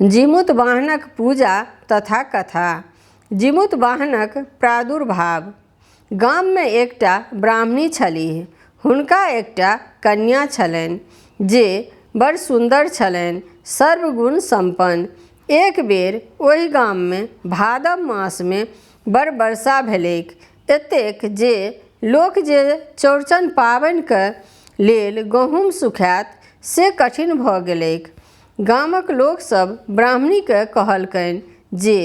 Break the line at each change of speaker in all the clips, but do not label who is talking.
जिमुतवाहनक पूजा तथा कथा। जिमुतवाहनक प्रादुर्भाव। गाम में एकटा ब्राह्मणी छलीह। हुनका एकटा कन्या छलनि जे बड़ सुन्दर छलनि, सर्वगुण सम्पन्न। एक बेर ओहि गाम में भादव मास में बड़ वर्षा भेलैक, एतेक जे लोक जे चौड़चन पाबनिके लेल गहूम सुखायत से कठिन भऽ गेलैक। गामक लोकसभ ब्राह्मणीके कहलकनि जे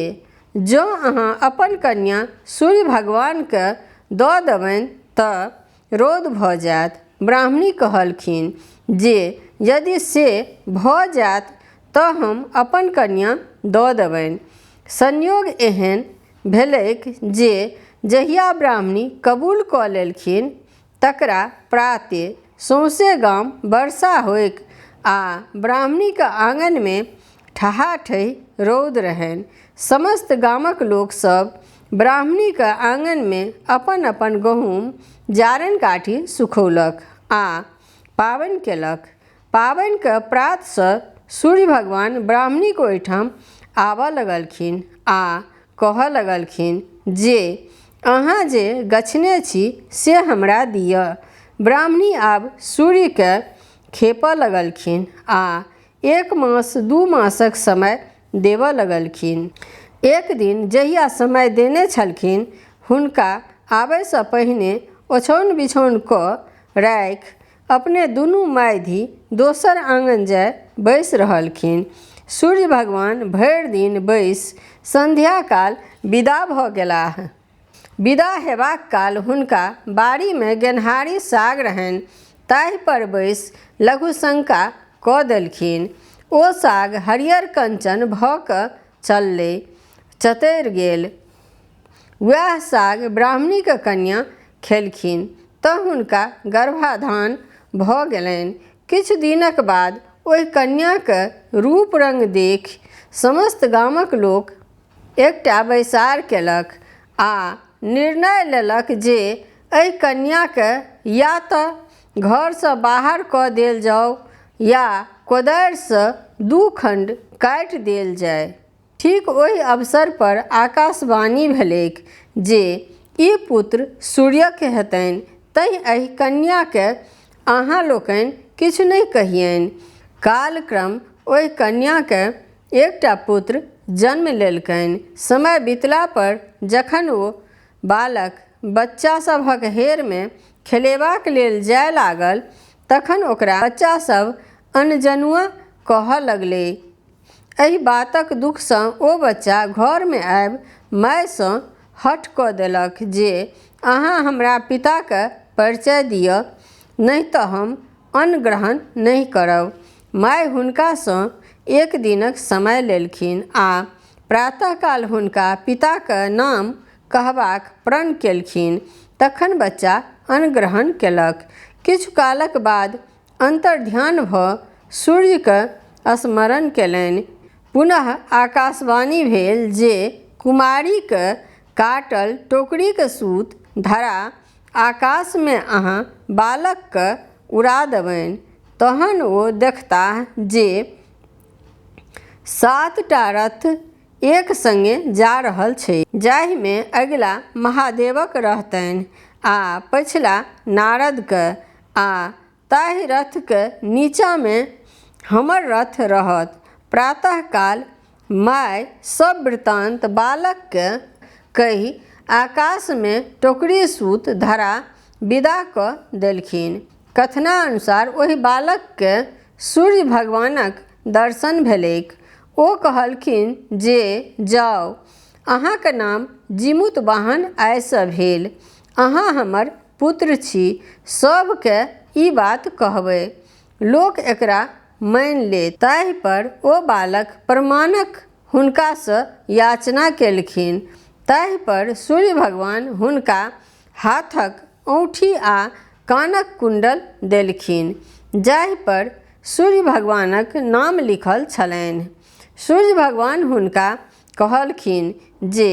जँ अहाँ अपन कन्या सूर्य भगवानके दऽ देबनि तऽ रौद भऽ जायत। ब्राह्मणी कहलखिन जे यदि से भऽ जायत तऽ हम अपन कन्या दऽ देबनि। संयोग एहन भेलैक जे जहिया ब्राह्मणी कबूल कऽ लेलखिन तकरा प्राते सौंसे गाम वर्षा होइक आ ब्राह्मणीके आँगन में ठहाठहि रौद रहनि। समस्त गामक लोकसभ ब्राह्मणीके आँगन में अपन अपन गहूम जारनि काठी सुखौलक आ पाबनि केलक। पाबनिके प्रातसँ सूर्य भगवान ब्राह्मणीके ओहिठाम आबऽ लगलखिन आ कहऽ लगलखिन जे अहाँ जे गछने छी से हमरा दिअ। ब्राह्मणी आब सूर्यके खेपऽ लगलखिन आ 1 मास 2 मासक समय देबऽ लगलखिन। एक दिन जहिया समय देने छलखिन, हुनका आबयसँ पहिने ओछौन बिछौन कऽ राखि अपने दुनू माइधी दोसर आँगन जाय बैसि रहलखिन। सूर्य भगवान भरि दिन बैसि संध्याकाल विदा भऽ गेलाह। विदा हेबाक काल हुनका बाड़ीमे गेनहारी साग रहनि, ताहि पर बैसि लघुशंका कऽ देलखिन। ओ साग हरियर कंचन भऽ कऽ चललै, चतरि गेल। वएह साग ब्राह्मणीके कन्या खेलखिन तऽ हुनका गर्भाधान भऽ गेलनि। किछु दिनक बाद ओहि कन्याके रूप रंग देखि समस्त गामक लोक एकटा बैसार केलक आ निर्णय लेलक जे एहि कन्याके या तऽ घरसँ बाहर कऽ देल जाओ या कोदारिसँ 2 खण्ड काटि देल जाय। ठीक ओहि अवसर पर आकाशवाणी भेलैक जे ई पुत्र सूर्यके हेतनि, तैँ एहि कन्याके अहाँ लोकनि किछु नहि कहियनि। कालक्रम ओहि कन्याके एकटा पुत्र जन्म लेलकनि। समय बीतला पर जखन ओ बालक बच्चा सभक हेरमे खेलेबाक लेल जाय लागल, तखन ओकरा बच्चासभ अनजनुआ कहऽ लगलै। एहि बातक दुखसँ ओ बच्चा घरमे आबि मायसँ हठ कऽ देलक जे अहाँ हमरा पिताके परिचय दिअ, नहि तऽ हम अन्न ग्रहण नहि करब। माय हुनकासँ 1 दिनक समय लेलखिन आ प्रातःकाल हुनका पिताके नाम कहबाक प्रण केलखिन। तखन बच्चा अन्न ग्रहण केलक। किछु कालक बाद अंतर्ध्यान भऽ सूर्यके स्मरण केलनि। पुनः आकाशवाणी भेल जे कुमारीके काटल टोकरीके सूत धरा आकाशमे अहाँ बालकके उड़ा देबनि। तहन ओ देखताह जे 7 टा रथ एक संगे जा रहल छै, जाहिमे अगिला महादेवक रहतनि आ पछिला नारदके, आ ताहि रथके नीचाँमे हमर रथ रहत। प्रातःकाल माय सब वृत्तान्त बालकके कहि आकाशमे टोकरी सूत धरा विदा कऽ देलखिन। कथनानुसार ओहि बालकके सूर्य भगवानक दर्शन भेलैक। ओ कहलखिन जे जाउ, अहाँके नाम जिमुतवाहन आइसँ भेल। अहाँ हमर पुत्र छी। सभके ई बात कहबै, लोक एकरा मानि लेत। ताहि पर ओ बालक प्रमाणक हुनकासँ याचना केलखिन। ताहि पर सूर्य भगवान हुनका हाथक औँठी आ कानक कुण्डल देलखिन, जाहि पर सूर्य भगवानक नाम लिखल छलनि। सूर्य भगवान हुनका कहलखिन जे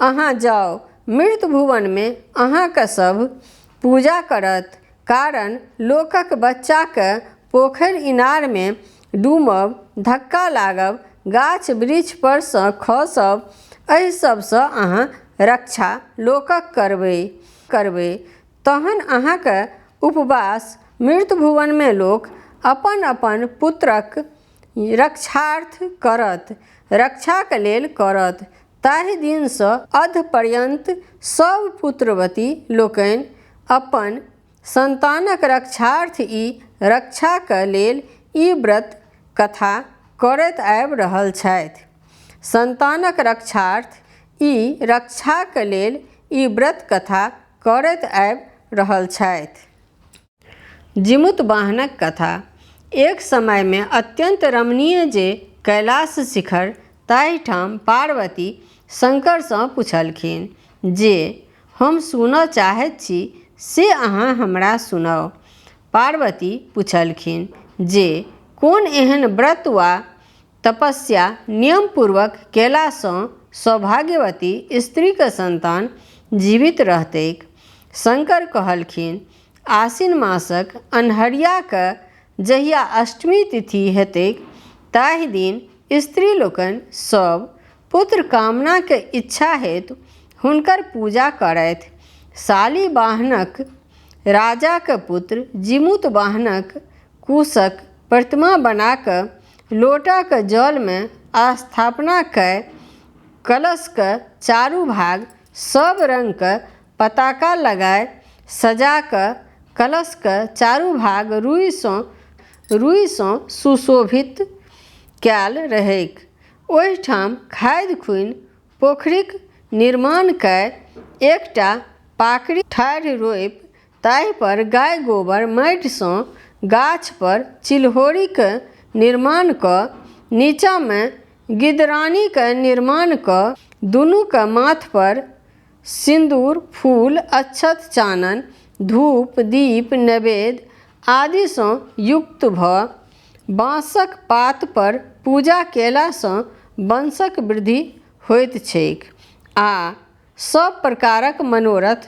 अहाँ जाउ, मृत भुवनमे अहाँके सब पूजा करत, कारण लोकक बच्चाके पोखरि इनारमे डूबब, धक्का लागब गाछ वृक्ष पर सँ खसब, एहि सबसँ अहाँ रक्षा लोकक करबै तहन अहाँके उपवास मृत भुवनमे लोक अपन अपन पुत्रक रक्षार्थ करत, रक्षाक लेल करत। ताहि दिनसँ अध पर्यन्त सब पुत्रवती लोकनि अपन संतानक रक्षार्थ रक्षाक लेल ई व्रत कथा करैत आबि रहल छथि। संतानक रक्षार्थ रक्षाक लेल ई व्रत कथा करैत आबि रहल छथि। जिमुतवाहनक कथा। एक समयमे अत्यंत रमणीय जे कैलाश शिखर, ताहिठाम पार्वती शंकरसँ पुछलखिन जे हम सुनऽ चाहैत छी से अहाँ हमरा सुनाउ। पार्वती पुछलखिन जे कोन एहन व्रत वा तपस्या नियमपूर्वक केलासँ सौभाग्यवती स्त्रीक संतान जीवित रहतैक। शंकर कहलखिन आश्विन मासक अन्हरियाक जहिया अष्टमी तिथि हेतैक ताहि दिन स्त्री लोकनि सब पुत्र कामनाक इच्छा हेतु हुनकर पूजा करथि। शालिवाहनक राजाक पुत्र जिमुतवाहनक कुशक प्रतिमा बना कऽ लोटाक जलमे स्थापना कए कलशक चारू भाग सब रंगक पताका लगाए सजा कऽ कलशक चारू भाग रुइसँ सुशोभित कयल रहैक। ओहिठाम खाधि खुनि पोखरिक निर्माण कए एकटा पाकरि ठाढ़ि रोपि ताहि पर गाय गोबर माटिसँ गाछ पर चिल्होरीक निर्माण कऽ नीचाँमे गिदरानीक निर्माण कऽ दुनूक माथ पर सिन्दूर फूल अक्षत चानन धूप दीप नैवेद्य आदिसँ युक्त भऽ बाँसक पात पर पूजा केलासँ वंशक वृद्धि होइत छैक आ सब प्रकारक मनोरथ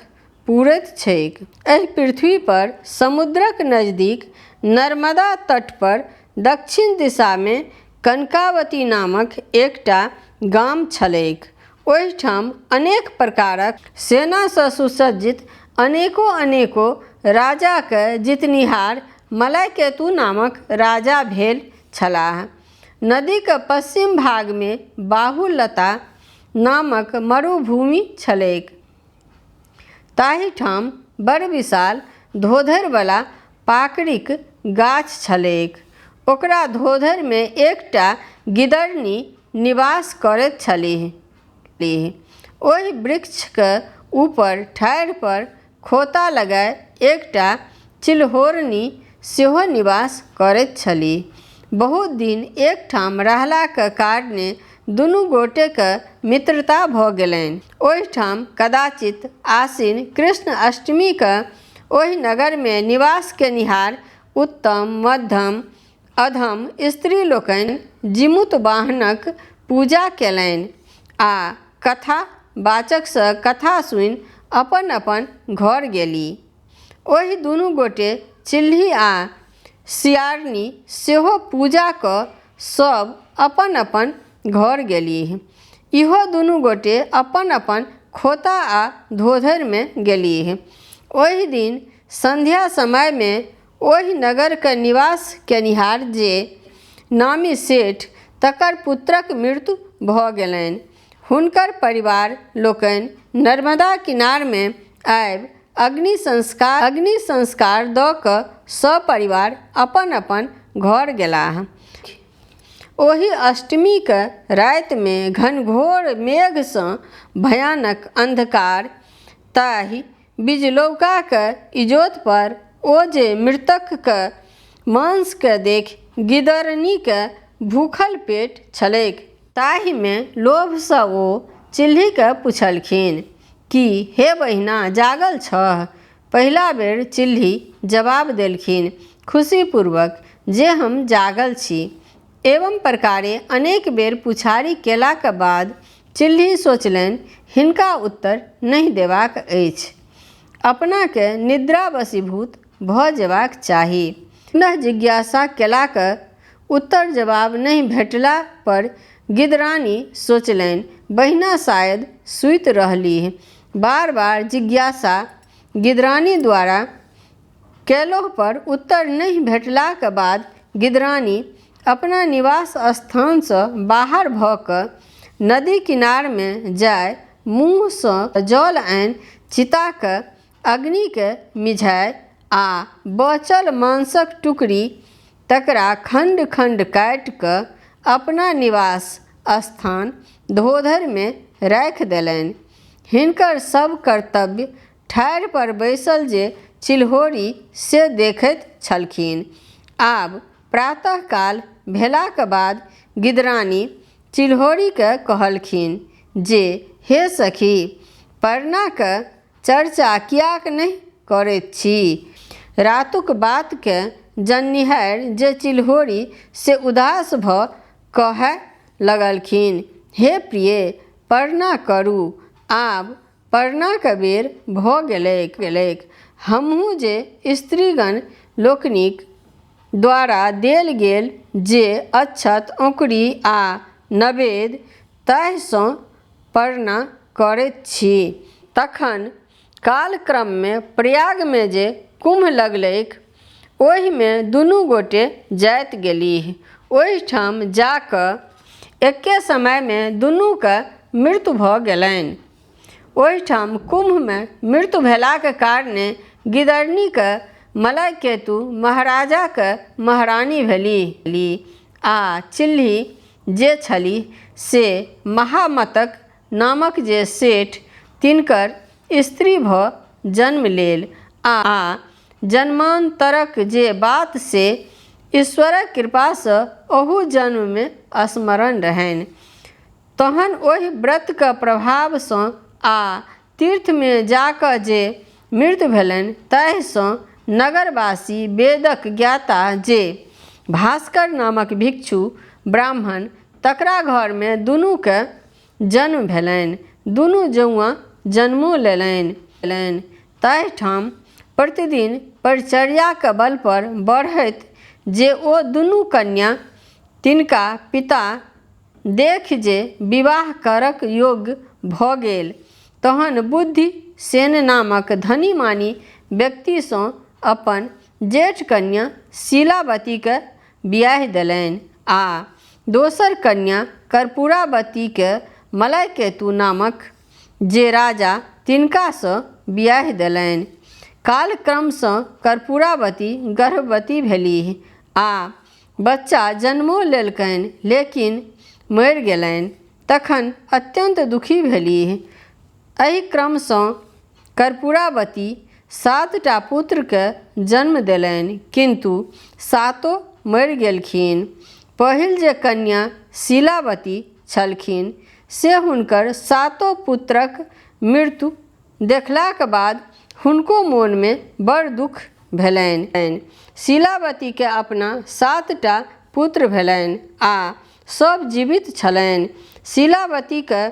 पूरैत छैक। एहि पृथ्वी पर समुद्रक नजदीक नर्मदा तट पर दक्षिण दिशामे कनकावती नामक एकटा गाम छलैक। ओहिठाम अनेक प्रकारक सेनासँ सुसज्जित अनेको राजाक जितनिहार मलयकेतु नामक राजा भेल छलाह। नदीक पश्चिम भागमे बाहुलता नामक मरुभूमि छलैक। ताहिठाम बड़ विशाल धोधरवला पाकरिक गाछ छलैक। ओकरा धोधरमे एकटा गिदरनी निवास करैत छलीह। ओहि वृक्षक ऊपर ठाढ़ि पर खोता लगाए एकटा चिल्होरनी सेहो निवास करैत छलीह। बहुत दिन एकठाम रहलाक कारणे दुनू गोटेक मित्रता भऽ गेलनि। ओहिठाम कदाचित आश्विन कृष्ण अष्टमीक ओहि नगरमे निवास केनिहार उत्तम मध्यम अधम स्त्री लोकनि जिमुतवाहनक पूजा केलनि आ कथा वाचकसँ कथा सुनि अपन अपन घर गेलीह। ओहि दुनू गोटे चिल्ही आ सियारनी सेहो पूजा कऽ सब अपन अपन घर गेलीह। इहो दुनू गोटे अपन अपन खोता आ धोधरमे गेलीह। ओहि दिन संध्या समयमे ओहि नगरक निवास केनिहार जे नामी सेठ तकर पुत्रक मृत्यु भऽ गेलनि। हुनकर परिवार लोकनि नर्मदा किनारमे आबि अग्नि संस्कार दऽ कऽ सपरिवार अपन अपन घर गेलाह। ओहि अष्टमीक रातिमे घनघोर मेघसँ भयानक अन्धकार ताहि बिजलौकाक इजोत पर ओ जे मृतकक मांसके देखि गिदरनीक भूखल पेट छलैक ताहिमे लोभसँ ओ चिल्हीके पुछलखिन कि हे बहिना जागल छह। पहिला बेर चिल्ही जवाब देलखिन खुशीपूर्वक जे हम जागल छी। एवं प्रकारे अनेक बेर पुछारी केलाक बाद चिल्ही सोचलनि हिनका उत्तर नहि देबाक अछि, अपनाके निद्रा वशीभूत भऽ जेबाक चाही। पुनः जिज्ञासा केलाक उत्तर जवाब नहीं भेटला पर गिदरानी सोचलनि बहिना शायद सुति रहलीह। बार बार जिज्ञासा गिदरानी द्वारा कयलोह पर उत्तर नहीं भेटलाक बाद गिदरानी अपना निवास स्थानसँ बाहर भऽ कऽ नदी किनारमे जाय मुँहसँ जल आनि चिताके अग्निके मिझाय आ बचल मांसक टुकड़ी तकरा खण्ड खण्ड काटि कऽ अपना निवास स्थान धोधरमे राखि देलनि। हिनकर सब कर्तव्य ठाढ़ि पर बैसल जे चिल्होरी से देखैत छलखिन। आब प्रातःकाल भेलाक बाद गिदरानी चिल्होरीके कहलखिन जे हे सखी, परनाके चर्चा किएक नहि करैत छी? रातुक बातके जननिहारि जे चिल्होरी से उदास भऽ कहय लगलखिन, हे प्रिय, परना करू, आब परनाके बेर भऽ गेलैक। हमहूँ जे स्त्रीगण लोकनिक द्वारा देल गेल जे अक्षत औंकड़ी आ नवेद ताहिसँ परना करैत छी। तखन कालक्रममे प्रयागमे जे कुम्भ लगलैक ओहिमे दुनू गोटे जाइत गेलीह। ओहिठाम जा कऽ एके समयमे दुनूके मृत्यु भऽ गेलनि। ओहिठाम कुम्भमे मृत्यु भेलाक कारणे गिदरनीके मलयकेतु महाराजाके महारानी भेलीह आ चिल्ही जे छलीह से महामतक नामक जे सेठ तिनकर स्त्री भऽ जन्म लेल आ जन्मान्तरक जे बात से ईश्वरक कृपासँ ओहू जन्ममे स्मरण रहनि। तहन ओहि व्रतके प्रभावसँ आ तीर्थमे जा कऽ जे मृत्यु भेलनि ताहिसँ नगरवासी वेदक ज्ञाता जे भास्कर नामक भिक्षु ब्राह्मण तकरा घरमे दुनूके जन्म भेलनि। दुनू जौआँ जन्मो लेलनि। ताहिठाम प्रतिदिन परिचर्याके बल पर बढ़ैत जे ओ दुनू कन्या तिनका पिता देख जे विवाह करक योग्य भऽ गेल, तहन बुद्धि सेन नामक धनी मानी व्यक्तिसँ अपन जेठ कन्या शीलावतीके बियाह देलनि आ दोसर कन्या कर्पूरावतीके मलयकेतु नामक जे राजा तिनकासँ बियाह देलनि। कालक्रमसँ कर्पूरावती गर्भवती भेलीह आ बच्चा जन्मो लेलकनि, लेकिन मरि गेलनि। तखन अत्यन्त दुखी भेलीह। एहि क्रमसँ कर्पूरावती 7टा पुत्रके जन्म देलनि, किन्तु 7 मरि गेलखिन। पहिल जे कन्या शीलावती छलखिन से हुनकर 7 पुत्रक मृत्यु देखलाक बाद हुनको मोनमे बड़ दुख भेलनि। शीलावतीके अपना 7टा पुत्र भेलनि आ सब जीवित छलनि। शीलावतीके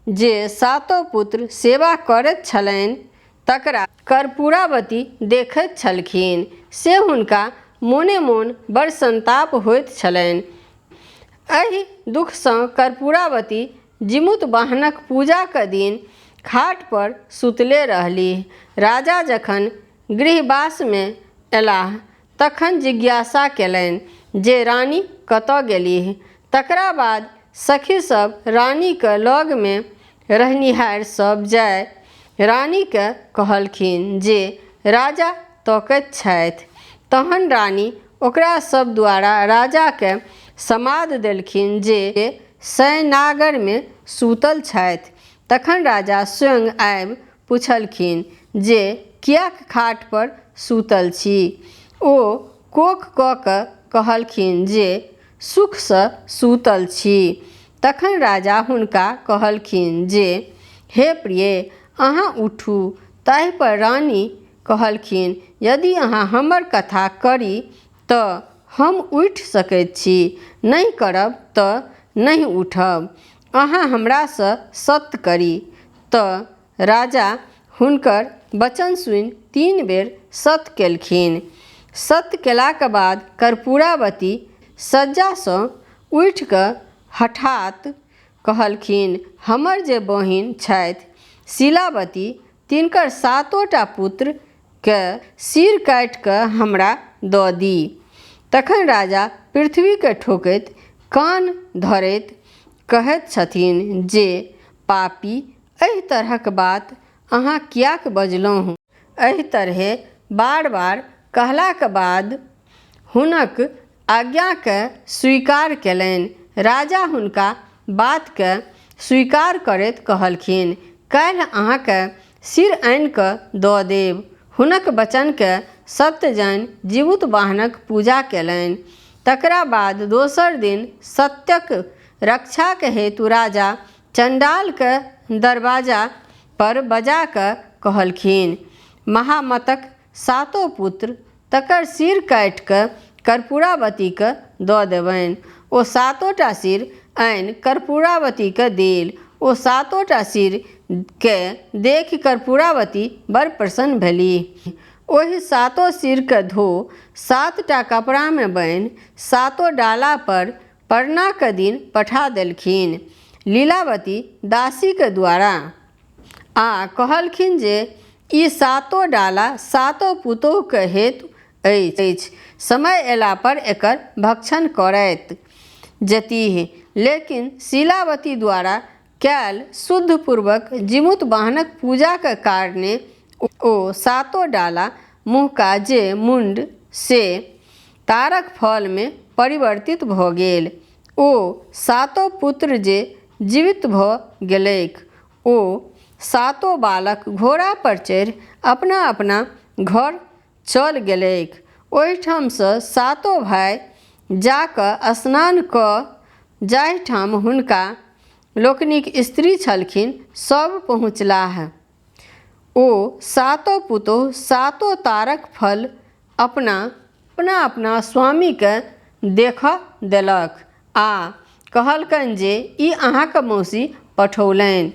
जे 7 पुत्र सेवा करैत छलनि तकरा कर्पूरावती देखैत छलखिन से हुनका मोने मोन बड़ संताप होइत छलनि। एहि दुखसँ कर्पूरावती जिमुत वाहनक पूजाके दिन खाट पर सुतले रहलीह। राजा जखन गृहवासमे अयलाह तखन जिज्ञासा केलनि जे रानी कतऽ गेलीह। तकरा बाद सखी सब रानीके लगमे रहनिहार सब जाय रानीके कहलखिन जे राजा तकैत छथि। तहन रानी ओकरा सब द्वारा राजाके समाद देलखिन जे शयनागारमे सूतल छथि। तखन राजा स्वयं आबि पुछलखिन जे किएक खाट पर सूतल छी? ओ कोख कऽ कऽ कहलखिन जे सुखसँ सूतल छी। तखन राजा हुनका कहलखिन जे हे प्रिय, अहाँ उठू। ताहिपर रानी कहलखिन यदि अहाँ हमर कथा करी तऽ हम उठि सकैत छी, नहि करब तऽ नहि उठब। अहाँ हमरासँ सत्य करी। तऽ राजा हुनकर वचन सुनि 3 बेर सत्य केलखिन। सत्य केलाक बाद कर्पूरावती सज्जासँ उठि कऽ हठात कहलखिन, हमर जे बहिन छथि शीलावती, तिनकर 7टा पुत्रके सिर काटि कऽ हमरा दऽ दी। तखन राजा पृथ्वीके ठोकैत कान धरैत कहैत छथिन जे पापी, एहि तरहक बात अहाँ किएक बजलहुँ? एहि तरहेँ बार बार कहलाक बाद हुनक आज्ञाके स्वीकार केलनि। राजा हुनका बातके स्वीकार करैत कहलखिन, काल्हि अहाँके सिर आनि कऽ दऽ देब। हुनक वचनके सत्य जानि जिबूतवाहनक पूजा केलनि। तकरा बाद दोसर दिन सत्यक रक्षाके हेतु राजा चण्डालके दरवाजा पर बजा कऽ कहलखिन, महामतक 7 पुत्र तकर सिर काटि कऽ कर्पूरावतीके दऽ देबनि। ओ 7टा सिर आनि कर्पूरावतीके देल। ओ 7टा सिरके देखि कर्पूरावती बड़ प्रसन्न भेलीह। ओहि 7 सिरके धो 7टा कपड़ामे बान्हि 7 डाला पर परनाके दिन पठा देलखिन लीलावती दासीके द्वारा, आ कहलखिन जे ई 7 डाला 7 पुतोहके हेतु अछि, समय अयला पर एकर भक्षण करैत जतीह। लेकिन शीलावती द्वारा कैल शुद्धपूर्वक जिमूतवाहनक पूजाके कारणे ओ 7 डाला मुँहका जे मुण्ड से तारक फलमे परिवर्तित भऽ गेल। ओ 7 पुत्र जे जीवित भऽ गेलैक, ओ 7 बालक घोड़ा पर चढ़ि अपना अपना घर चल गेलैक। ओहिठामसँ 7 भाइ जा कऽ स्नान कऽ जाहिठाम हुनका लोकनिक स्त्री छलखिन सभ पहुँचलाह। ओ 7 पुतोह 7 तारक फल अपना अपना स्वामीके देखऽ देलक आ कहलकनि जे ई अहाँके मौसी पठौलनि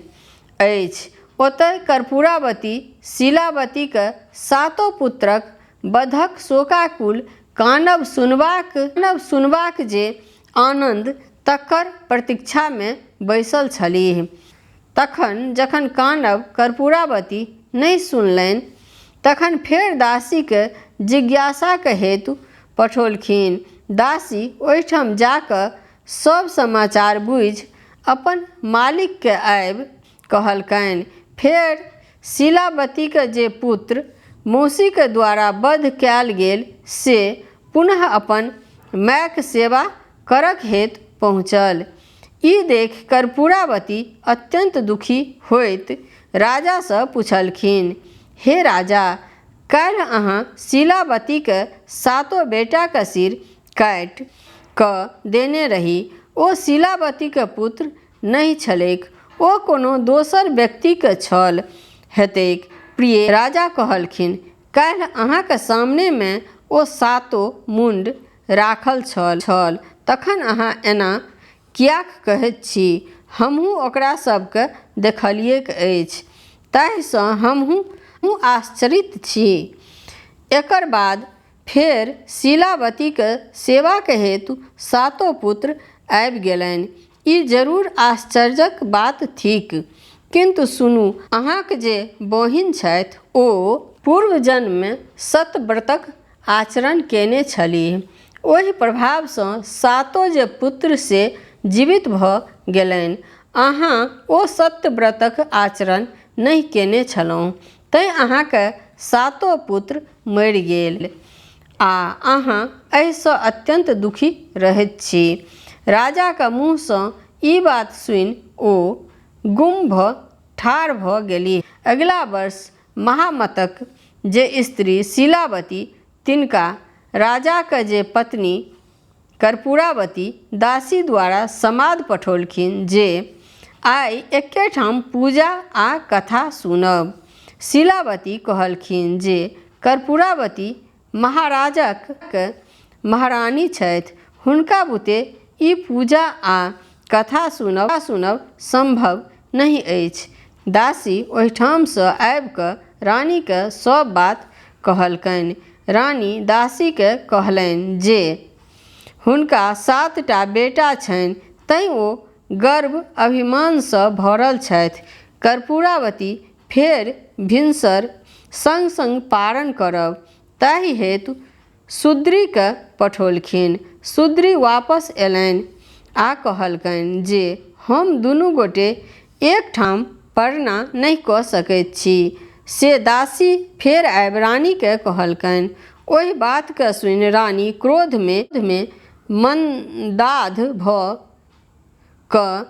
अछि। ओतय कर्पूरावती शीलावतीके 7 पुत्रक वधक शोकाकुल कानब सुनबाक जे आनन्द तकर प्रतीक्षामे बैसल छलीह। तखन जखन कानब कर्पूरावती नहि सुनलनि, तखन फेर दासीके जिज्ञासाके हेतु पठौलखिन। दासी ओहिठाम जा कऽ सब समाचार बुझि अपन मालिकके आबि कहलकनि। फेर शीलावतीके जे पुत्र मौसीके द्वारा वध कएल गेल से पुनः अपन मायके सेवा करक हेतु पहुँचल। ई देखि कर्पूरावती अत्यन्त दुखी होइत राजासँ पुछलखिन, हे राजा, काल्हि अहाँ शीलावतीके 7 बेटाके सिर काटि कऽ देने रही। ओ शीलावतीके पुत्र नहि छलैक, ओ कोनो दोसर व्यक्तिके छल हेतैक। प्रिय राजा कहलखिन, काल्हि अहाँके सामनेमे ओ 7 मुण्ड राखल छल, तखन अहाँ एना किएक कहैत छी? हमहूँ ओकरा सभके देखलियैक अछि, ताहिसँ हमहूँ आश्चर्यित छी। एकर बाद फेर शीलावतीके सेवाके हेतु 7 पुत्र आबि गेलनि। ई जरूर आश्चर्यक बात थिक। किन्तु सुनू, अहाँक जे बहिन छथि ओ पूर्व जन्ममे सतव्रतक आचरण केने छलीह। ओहि प्रभावसँ 7 जे पुत्र से जीवित भऽ गेलनि। अहाँ ओ सत्यव्रतक आचरण नहि केने छलहुँ, तैँ अहाँके 7 पुत्र मरि गेल आ अहाँ एहिसँ अत्यन्त दुखी रहैत छी। राजाके मुँहसँ ई बात सुनि ओ गुम ठाढ़ भऽ गेलीह। अगिला वर्ष महामतक जे स्त्री शीलावती, तिनका राजाके जे पत्नी कर्पूरावती दासी द्वारा समाद पठौलखिन जे आइ एके ठाम पूजा आ कथा सुनब। शीलावती कहलखिन जे कर्पूरावती महाराजक महारानी छथि, हुनका बुते ई पूजा आ कथा सुनब सम्भव नहि अछि। दासी ओहिठामसँ आबि कऽ रानीके सब बात कहलकनि। रानी दासीके कहलनि जे हुनका 7 टा बेटा छनि, तैँ ओ गर्व अभिमानसँ भरल छथि। कर्पूरावती फेर भिनसर संग संग पारण करब, ताहि हेतु सुद्रीके पठौलखिन। सुद्री वापस अयलनि आ कहलकनि जे हम दुनू गोटे एकठाम परना नहि कऽ सकैत छी। से दासी फेर आबि रानीके कहलकनि। ओहि बातके सुनि रानी क्रोधमे मंदाध भऽ कऽ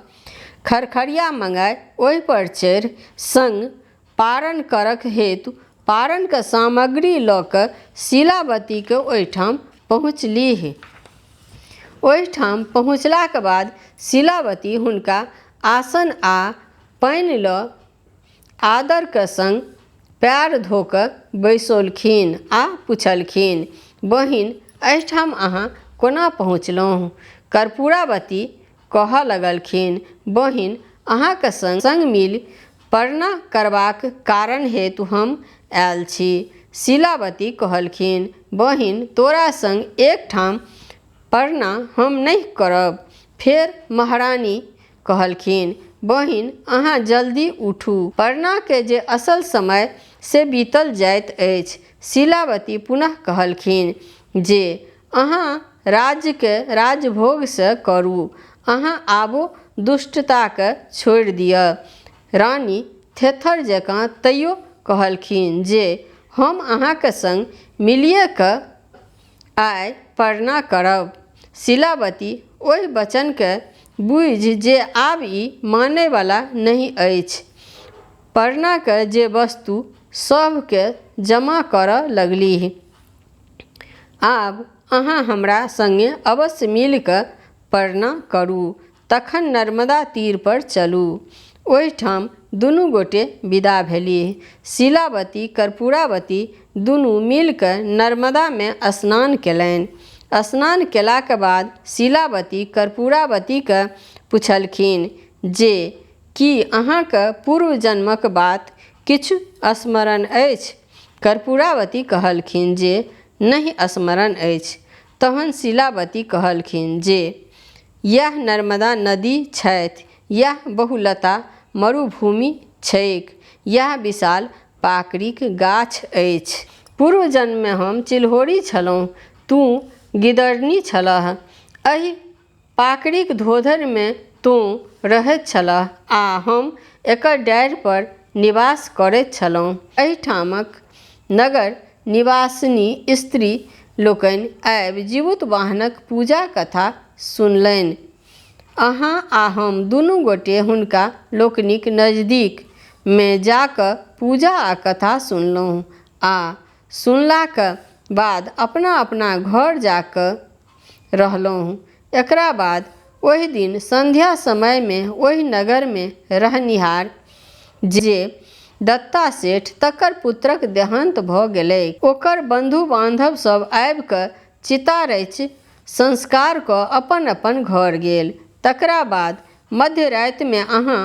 खरखरिया मंगाए ओहिपर चढ़ि संग पारण करक हेतु पारणके सामग्री लऽ कऽ शीलावतीके ओहिठाम पहुँचलीह। ओहिठाम पहुँचलाक बाद शीलावती हुनका आसन आ पानि लऽ आदरके संग पैर धो कऽ बैसौलखिन आ पुछलखिन, बहिन, एहिठाम अहाँ कोना पहुँचलहुँ? कर्पूरावती कहऽ लगलखिन, बहिन, अहाँके संग मिल परना करबाक कारण हेतु हम आयल छी। शीलावती कहलखिन, बहिन, तोरा संग एकठाम परना हम नहि करब। फेर महारानी कहलखिन, बहिन, अहाँ जल्दी उठू, परनाके जे असल समय से बीतल जाइत अछि। शीलावती पुनः कहलखिन जे अहाँ राज्यके राजभोगसँ करू, अहाँ आबो दुष्टताके छोड़ि दिअ। रानी थेथर जकाँ तैयो कहलखिन जे हम अहाँके संग मिलिए कऽ आइ परना करब। शीलावती ओहि वचनके बुझि जे आब ई मानैवला नहि अछि, परनाके जे वस्तु सभके जमा करऽ लगलीह। आब अहाँ हमरा संगे अवश्य मिल कऽ परना करू, तखन नर्मदा तीर पर चलू। ओहिठाम दुनू गोटे विदा भेलीह। शीलावती कर्पूरावती दुनू मिल कऽ नर्मदामे स्नान केलनि। स्नान केलाक बाद शीलावती कर्पूरावतीके पुछलखिन जे की अहाँके पूर्व जन्मक बात किछु स्मरण अछि? कर्पूरावती कहलखिन जे नहि स्मरण अछि। तहन शीलावती कहलखिन जे यह नर्मदा नदी छथि, यह बहुलता मरुभूमि छैक, यह विशाल पाकड़िक गाछ अछि। पूर्व जन्ममे हम चिल्होरी छलहुँ, तू गिदरनी छलह। एहि पाकड़िक धोधरमे तू रहैत छलह आ हम एकर डारि पर निवास करैत छलहुँ। एहिठामक नगर निवासिनी स्त्री लोकनि आबि जीमूतवाहनक पूजा कथा सुनलनि। अहाँ आ हम दुनू गोटे हुनका लोकनिक नजदीकमे जा कऽ पूजा आ कथा सुनलहुँ आ सुनलाक बाद अपना अपना घर जा कऽ रहलहुँ। एकरा बाद ओहि दिन संध्या समयमे ओहि नगरमे रहनिहार जे दत्ता सेठ, तकर पुत्रक देहांत भऽ गेलै। ओकर बंधु बांधव सब आबि कऽ चिता रचि संस्कार कऽ अपन अपन घर गेल। तकरा बाद मध्य रातिमे अहाँ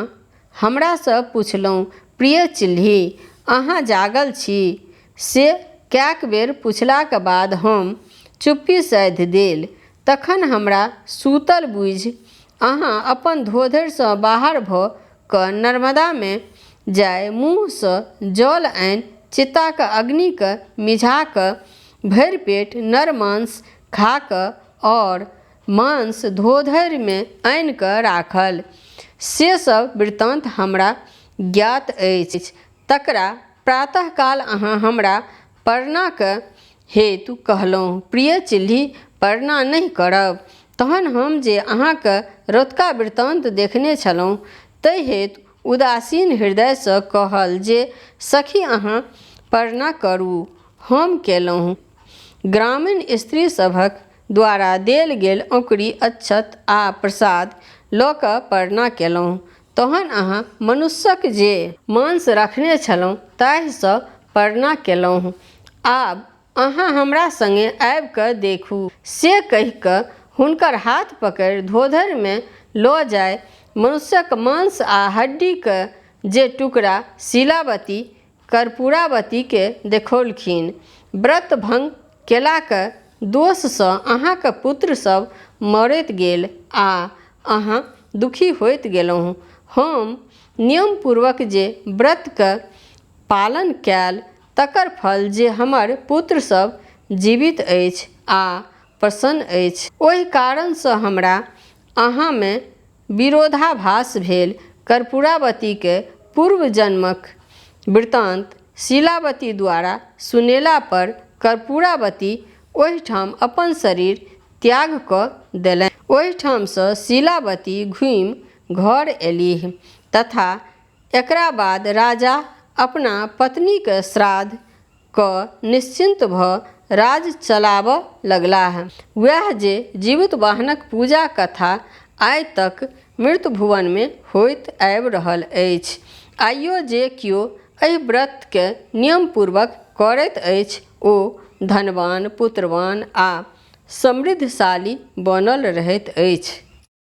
हमरासँ पुछलहुँ, प्रिय चिल्ही, अहाँ जागल छी? से कएक बेर पुछलाक बाद हम चुप्पी साधि देल। तखन हमरा सूतल बुझि अहाँ अपन धोधरिसँ बाहर भऽ कऽ नर्मदामे जाय मुँहसँ जल आनि चिताके अग्निके मिझा कऽ भरि पेट नर मांस खा कऽ और मांस धोधरिमे आनि कऽ राखल। से सब वृत्तांत हमरा ज्ञात अछि। तकरा प्रातःकाल अहाँ हमरा परनाके हेतु कहलहुँ, प्रिय चिल्ही, परना नहि करब। तहन हम जे अहाँके रौतका वृत्तांत देखने छलहुँ ताहि हेतु उदासीन हृदयसँ कहल जे सखी अहाँ परना करू। हम केलहुँ। ग्रामीण स्त्री सभक द्वारा देल गेल औंकड़ी, अक्षत आ प्रसाद लऽ कऽ परना केलहुँ। तहन अहाँ मनुष्यक जे मांस रखने छलहुँ ताहिसँ परना केलहुँ। आब अहाँ हमरा संगे आबि कऽ देखू। से कहि कऽ हुनकर हाथ पकड़ि धोधरिमे लऽ जाय मनुष्यक मांस आ हड्डीके जे टुकड़ा शीलावती कर्पूरावतीके देखौलखिन। व्रत भंग केलाक दोषसँ अहाँके पुत्र सब मरैत गेल आ अहाँ दुखी होइत गेलहुँ। हम नियमपूर्वक जे व्रतके पालन कयल तकर फल जे हमर पुत्र सब जीवित अछि आ प्रसन्न अछि, ओहि कारणसँ हमरा अहाँमे विरोधाभास भेल। कर्पूरावतीके पूर्व जन्मक वृत्तांत शीलावती द्वारा सुनेला पर कर्पूरावती ओहिठाम अपन शरीर त्याग कऽ देलनि। ओहिठामसँ शीलावती घुमि घर एलीह तथा एकरा बाद राजा अपना पत्नीके श्राद्ध कऽ निश्चिंत भऽ राज चलाबऽ लगलाह। वएह जे जीवित वाहनक पूजा कथा आइ तक मृत भुवनमे होइत आबि रहल अछि। आइयो जे किओ एहि व्रतके नियमपूर्वक करैत अछि ओ धनवान, पुत्रवान आ समृद्धशाली बनल रहैत अछि।